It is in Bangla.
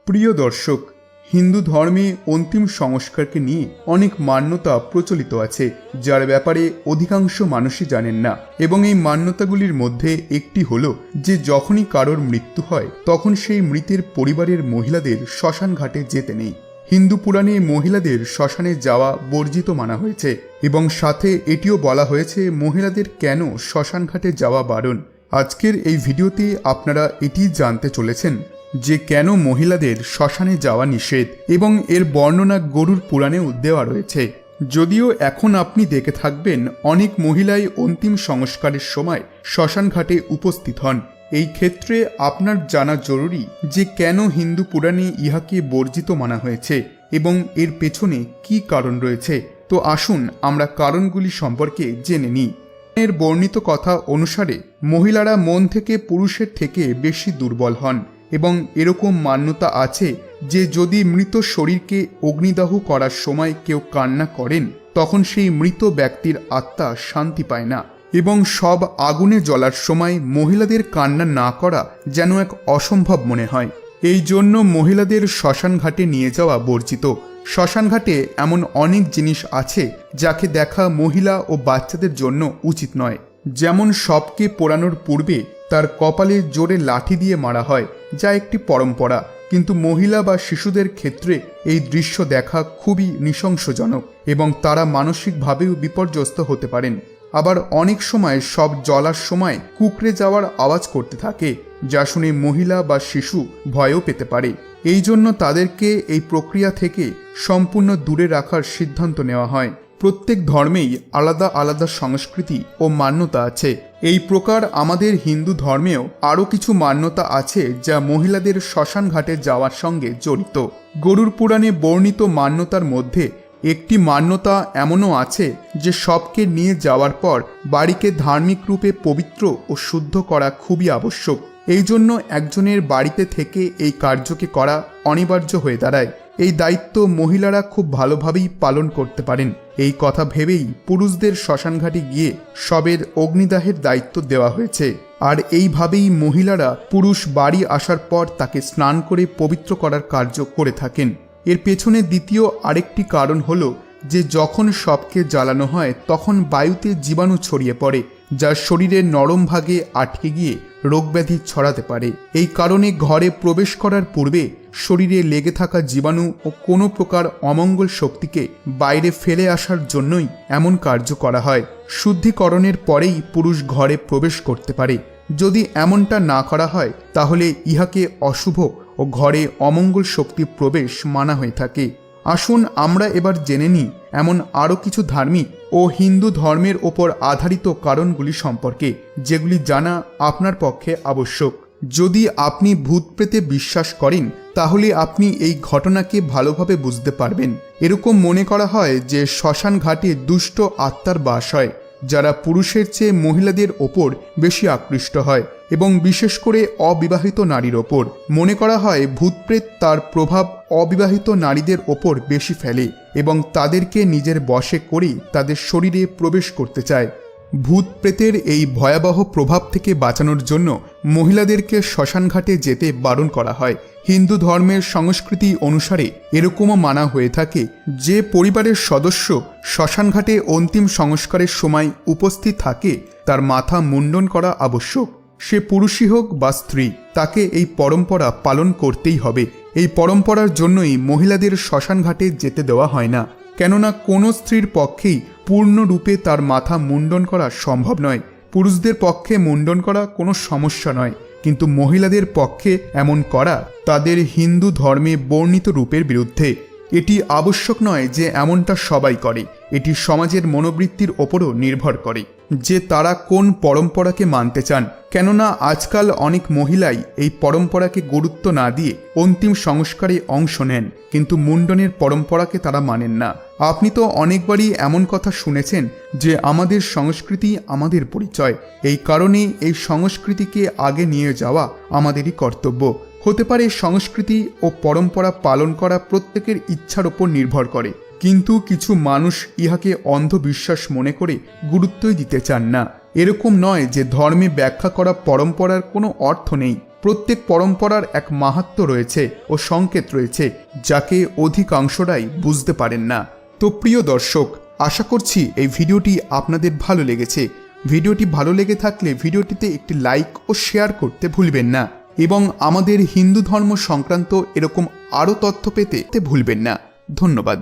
প্রিয় দর্শক, হিন্দু ধর্মে অন্তিম সংস্কারকে নিয়ে অনেক মান্যতা প্রচলিত আছে, যার ব্যাপারে অধিকাংশ মানুষই জানেন না। এবং এই মান্যতাগুলির মধ্যে একটি হলো যে যখনই কারোর মৃত্যু হয় তখন সেই মৃতের পরিবারের মহিলাদের শ্মশান ঘাটে যেতে নেই। হিন্দু পুরাণে মহিলাদের শ্মশানে যাওয়া বর্জিত মানা হয়েছে এবং সাথে এটিও বলা হয়েছে মহিলাদের কেন শ্মশান ঘাটে যাওয়া বারণ। আজকের এই ভিডিওতে আপনারা এটি জানতে চলেছেন যে কেন মহিলাদের শ্মশানে যাওয়া নিষেধ, এবং এর বর্ণনা গরুর পুরাণেও দেওয়া রয়েছে। যদিও এখন আপনি দেখে থাকবেন অনেক মহিলাই অন্তিম সংস্কারের সময় শ্মশান ঘাটে উপস্থিত হন। এই ক্ষেত্রে আপনার জানা জরুরি যে কেন হিন্দু পুরাণে ইহাকে বর্জিত মানা হয়েছে এবং এর পেছনে কি কারণ রয়েছে। তো আসুন আমরা কারণগুলি সম্পর্কে জেনে নিই। এর বর্ণিত কথা অনুসারে মহিলারা মন থেকে পুরুষের থেকে বেশি দুর্বল হন এবং এরকম মান্যতা আছে যে যদি মৃত শরীরকে অগ্নিদাহ করার সময় কেউ কান্না করেন তখন সেই মৃত ব্যক্তির আত্মা শান্তি পায় না, এবং সব আগুনে জ্বলার সময় মহিলাদের কান্না না করা যেন এক অসম্ভব মনে হয়। এই জন্য মহিলাদের শ্মশান ঘাটে নিয়ে যাওয়া বর্জিত। শ্মশান ঘাটে এমন অনেক জিনিস আছে যাকে দেখা মহিলা ও বাচ্চাদের জন্য উচিত নয়। যেমন শবকে পোড়ানোর পূর্বে তার কপালে জোরে লাঠি দিয়ে মারা হয়, যা একটি পরম্পরা, কিন্তু মহিলা বা শিশুদের ক্ষেত্রে এই দৃশ্য দেখা খুবই নৃশংসজনক এবং তারা মানসিকভাবেও বিপর্যস্ত হতে পারেন। আবার অনেক সময় সব জ্বলার সময় কুঁকড়ে যাওয়ার আওয়াজ করতে থাকে, যা শুনে মহিলা বা শিশু ভয়ও পেতে পারে। এই জন্য তাদেরকে এই প্রক্রিয়া থেকে সম্পূর্ণ দূরে রাখার সিদ্ধান্ত নেওয়া হয়। প্রত্যেক ধর্মেই আলাদা আলাদা সংস্কৃতি ও মান্যতা আছে। এই প্রকার আমাদের হিন্দু ধর্মেও আরও কিছু মান্যতা আছে যা মহিলাদের শ্মশান ঘাটে যাওয়ার সঙ্গে জড়িত। গরুর পুরাণে বর্ণিত মান্যতার মধ্যে একটি মান্যতা এমনও আছে যে শবকে নিয়ে যাওয়ার পর বাড়িকে ধার্মিক রূপে পবিত্র ও শুদ্ধ করা খুবই আবশ্যক। এই জন্য একজনের বাড়িতে থেকে এই কার্যকে করা অনিবার্য হয়ে দাঁড়ায়। এই দায়িত্ব মহিলারা খুব ভালোভাবেই পালন করতে পারেন। এই কথা ভেবেই পুরুষদের শ্মশানঘাটে গিয়ে শবের অগ্নিদাহের দায়িত্ব দেওয়া হয়েছে। আর এইভাবেই মহিলারা পুরুষ বাড়ি আসার পর তাকে স্নান করে পবিত্র করার কার্য করে থাকেন। এর পেছনে দ্বিতীয় আরেকটি কারণ হলো যে যখন শবকে জ্বালানো হয় তখন বায়ুতে জীবাণু ছড়িয়ে পড়ে, যা শরীরের নরম ভাগে আটকে গিয়ে রোগব্যাধি ছড়াতে পারে। এই কারণে ঘরে প্রবেশ করার পূর্বে শরীরে লেগে থাকা জীবাণু ও কোনো প্রকার অমঙ্গল শক্তিকে বাইরে ফেলে আসার জন্যই এমন কার্য করা হয়। শুদ্ধিকরণের পরেই পুরুষ ঘরে প্রবেশ করতে পারে। যদি এমনটা না করা হয় তাহলে ইহাকে অশুভ ও ঘরে অমঙ্গল শক্তি প্রবেশ মানা হয়ে থাকে। আসুন আমরা এবার জেনে নিই এমন আরও কিছু ধার্মিক ও হিন্দু ধর্মের ওপর আধারিত কারণগুলি সম্পর্কে, যেগুলি জানা আপনার পক্ষে আবশ্যক। যদি আপনি ভূত প্রেতে বিশ্বাস করেন তাহলে আপনি এই ঘটনাকে ভালোভাবে বুঝতে পারবেন। এরকম মনে করা হয় যে শ্মশান ঘাটে দুষ্ট আত্মার বাস হয়, যারা পুরুষের চেয়ে মহিলাদের ওপর বেশি আকৃষ্ট হয়, এবং বিশেষ করে অবিবাহিত নারীর ওপর। মনে করা হয় ভূতপ্রেত তার প্রভাব অবিবাহিত নারীদের ওপর বেশি ফেলে এবং তাদেরকে নিজের বশে করেই তাদের শরীরে প্রবেশ করতে চায়। ভূত প্রেতের এই ভয়াবহ প্রভাব থেকে বাঁচানোর জন্য মহিলাদেরকে শ্মশানঘাটে যেতে বারণ করা হয়। হিন্দু ধর্মের সংস্কৃতি অনুসারে এরকমও মানা হয়ে থাকে যে পরিবারের সদস্য শ্মশানঘাটে অন্তিম সংস্কারের সময় উপস্থিত থাকে তার মাথা মুন্ডন করা আবশ্যক। সে পুরুষই হোক বা স্ত্রী, তাকে এই পরম্পরা পালন করতেই হবে। এই পরম্পরার জন্যই মহিলাদের শ্মশানঘাটে যেতে দেওয়া হয় না, কেননা কোনো স্ত্রীর পক্ষেই পূর্ণরূপে তার মাথা মুন্ডন করা সম্ভব নয়। পুরুষদের পক্ষে মুন্ডন করা কোনো সমস্যা নয়, কিন্তু মহিলাদের পক্ষে এমন করা তাদের হিন্দু ধর্মে বর্ণিত রূপের বিরুদ্ধে। এটি আবশ্যক নয় যে এমনটা সবাই করে। এটি সমাজের মনোবৃত্তির ওপরও নির্ভর করে যে তারা কোন পরম্পরাকে মানতে চান। কেননা আজকাল অনেক মহিলাই এই পরম্পরাকে গুরুত্ব না দিয়ে অন্তিম সংস্কারে অংশ নেন, কিন্তু মুন্ডনের পরম্পরাকে তারা মানেন না। আপনি তো অনেকবারই এমন কথা শুনেছেন যে আমাদের সংস্কৃতি আমাদের পরিচয়, এই কারণে এই সংস্কৃতিকে আগে নিয়ে যাওয়া আমাদেরই কর্তব্য। হতে পারে সংস্কৃতি ও পরম্পরা পালন করা প্রত্যেকের ইচ্ছার ওপর নির্ভর করে, কিন্তু কিছু মানুষ ইহাকে অন্ধবিশ্বাস মনে করে গুরুত্বই দিতে চান না। এরকম নয় যে ধর্মে ব্যাখ্যা করা পরম্পরার কোনো অর্থ নেই। প্রত্যেক পরম্পরার এক মাহাত্ম্য রয়েছে ও সংকেত রয়েছে, যাকে অধিকাংশরাই বুঝতে পারেন না। তো প্রিয় দর্শক, আশা করছি এই ভিডিওটি আপনাদের ভালো লেগেছে। ভিডিওটি ভালো লেগে থাকলে ভিডিওটিতে একটি লাইক ও শেয়ার করতে ভুলবেন না, এবং আমাদের হিন্দু ধর্ম সংক্রান্ত এরকম আরও তথ্য পেতে ভুলবেন না। ধন্যবাদ।